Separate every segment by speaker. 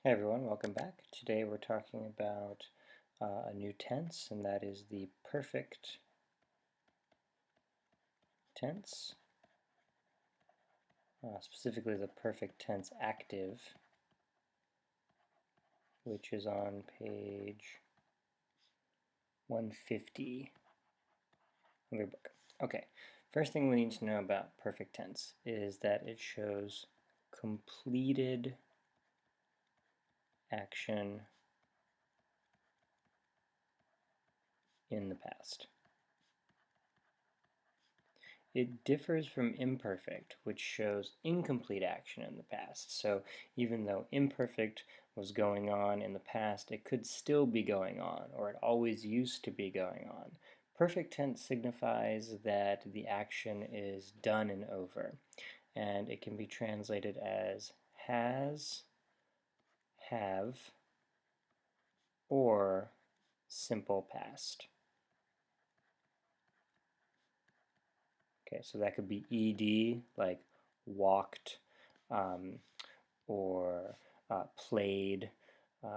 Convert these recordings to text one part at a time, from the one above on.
Speaker 1: Hey everyone, welcome back. Today we're talking about a new tense, and that is the perfect tense, specifically the perfect tense active, which is on page 150 of your book. Okay, first thing we need to know about perfect tense is that it shows completed action in the past. It differs from imperfect, which shows incomplete action in the past. So even though imperfect was going on in the past, it could still be going on, or it always used to be going on. Perfect tense signifies that the action is done and over, and it can be translated as has, have, or simple past. Okay, so that could be ed, like walked, or played,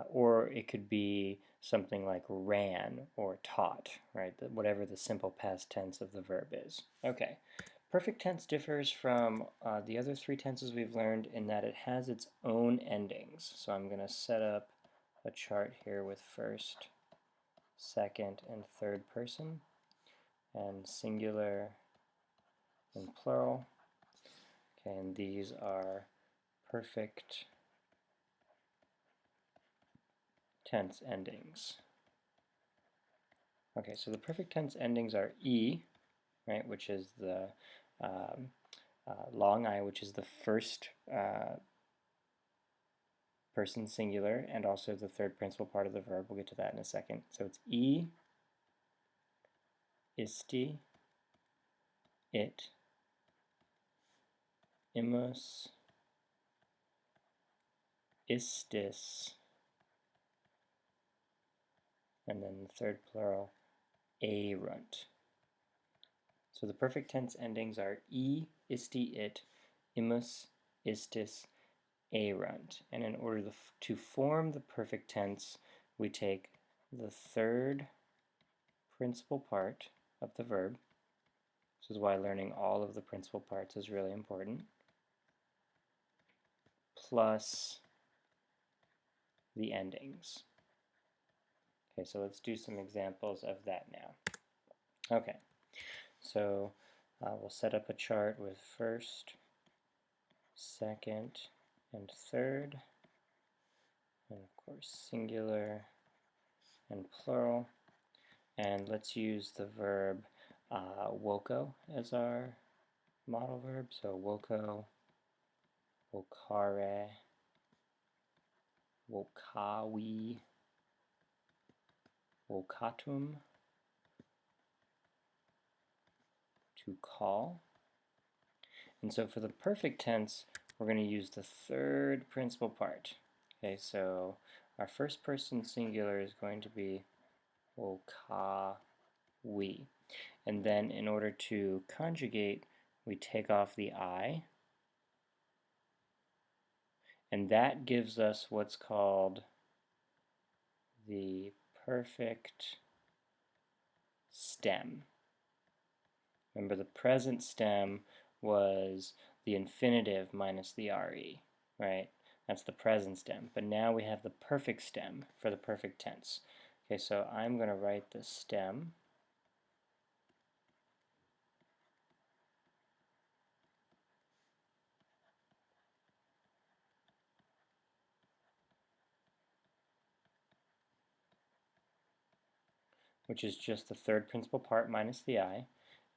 Speaker 1: or it could be something like ran or taught, right? Whatever the simple past tense of the verb is. Okay, perfect tense differs from the other three tenses we've learned in that it has its own endings. So I'm going to set up a chart here with first, second, and third person, and singular and plural. Okay, and these are perfect tense endings. Okay, so the perfect tense endings are E, right, which is the long I, which is the first person singular and also the third principal part of the verb. We'll get to that in a second. So it's E, isti, it, imus, istis, and then the third plural, erunt. So the perfect tense endings are E, isti, it, imus, istis, erunt. And in order to form the perfect tense, we take the third principal part of the verb. This is why learning all of the principal parts is really important, plus the endings. Okay, so let's do some examples of that now. Okay, so we'll set up a chart with first, second, and third, and of course singular and plural. And let's use the verb woko as our model verb. So woko, wokare, wokawi, wokatum, to call. And so for the perfect tense, we're going to use the third principal part. Okay, so our first person singular is going to be wokawi. And then in order to conjugate, we take off the I, and that gives us what's called the perfect stem. Remember, the present stem was the infinitive minus the RE, right? That's the present stem. But now we have the perfect stem for the perfect tense. Okay, so I'm going to write the stem. Which is just the third principal part minus the I.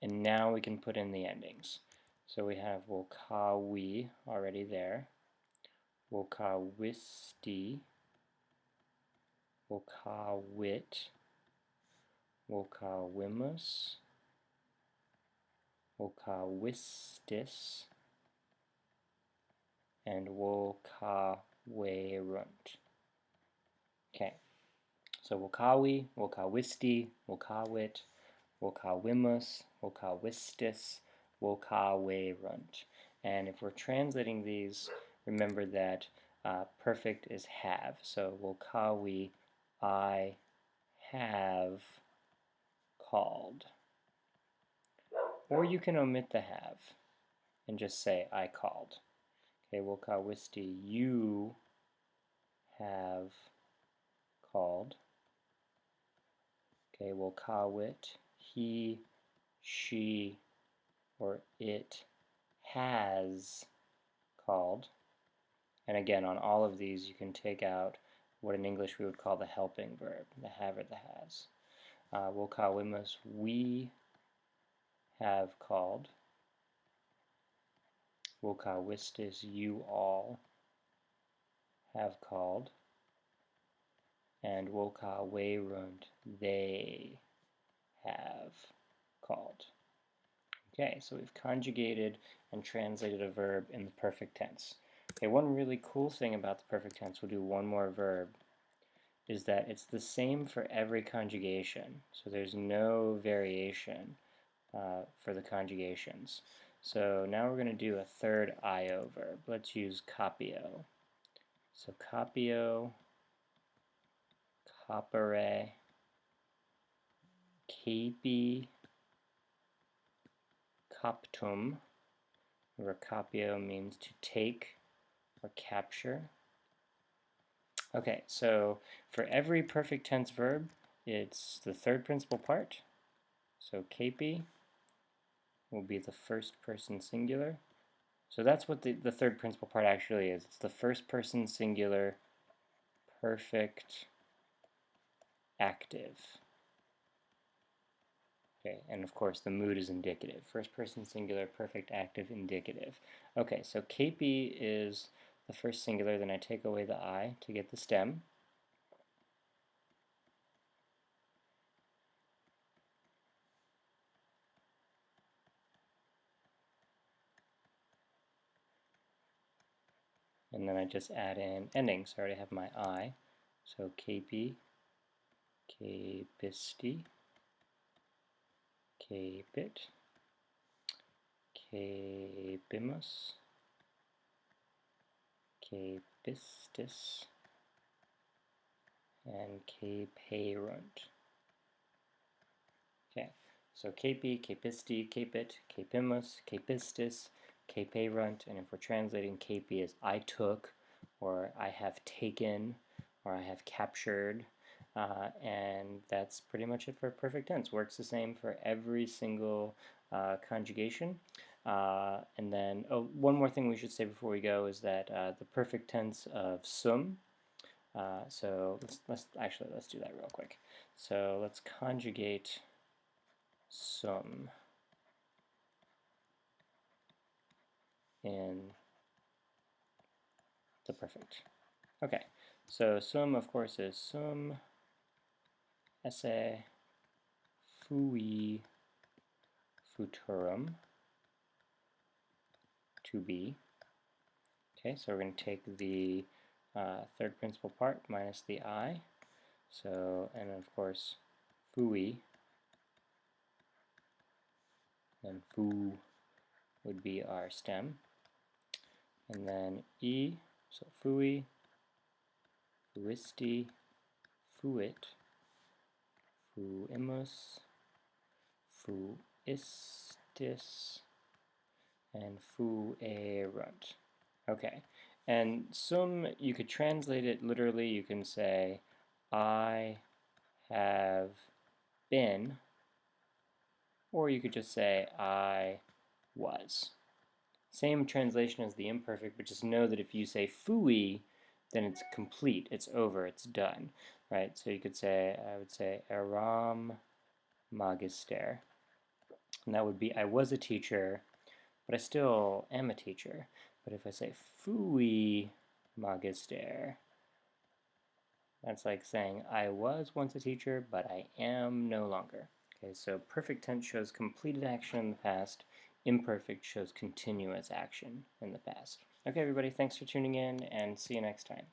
Speaker 1: And now we can put in the endings. So we have wokawi already there, wokawisti, wokawit, wokawimus, wokawistis, and wokawerunt. Okay, so wokawi, wokawisti, wokawit, wokawimus, wokawistis, wokawerunt. And if we're translating these, remember that Perfect is have. So wokawi, I have called. Or you can omit the have and just say I called. Okay, wokawisti, you have called. Okay, wokawit, he, she, or it has called. And again, on all of these, you can take out what in English we would call the helping verb, the have or the has. Wokawimus, we have called. Wokawistis, you all have called. And wokawerunt, they have called. Okay, so we've conjugated and translated a verb in the perfect tense. Okay, one really cool thing about the perfect tense, we'll do one more verb, is that it's the same for every conjugation. So there's no variation for the conjugations. So now we're going to do a third IO verb. Let's use copio. So copio, copere, capi, coptum. Where copio means to take or capture. Okay, so for every perfect tense verb, it's the third principal part. So capi will be the first person singular. So that's what the third principal part actually is. It's the first person singular perfect active. Okay, and of course the mood is indicative. First person singular perfect active indicative. Okay, so capi is the first singular, then I take away the I to get the stem. And then I just add in endings. So I already have my I. So capi, capisti, capit, capimus, capistis, and caperunt. Okay, so capi, capisti, capit, capimus, capistis, caperunt, and if we're translating capi as I took, or I have taken, or I have captured, and that's pretty much it for perfect tense. Works the same for every single conjugation. And then, oh, one more thing we should say before we go is that the perfect tense of sum. So let's do that real quick. So let's conjugate sum in the perfect. Okay, so sum, of course, is sum esse fui futurum to be. Okay, so we're going to take the third principal part minus the I. So, and of course, fui, and fu would be our stem. And then e, so fui, fuisti, fuit, fuimus, fuistis, and fuerunt. Okay, and sum, you could translate it literally. You can say, I have been, or you could just say, I was. Same translation as the imperfect, but just know that if you say fui, then it's complete, it's over, it's done, right? So you could say, I would say, eram magister. And that would be, I was a teacher, but I still am a teacher. But if I say fui magister, that's like saying I was once a teacher, but I am no longer. Okay, so perfect tense shows completed action in the past. Imperfect shows continuous action in the past. Okay, everybody, thanks for tuning in, and see you next time.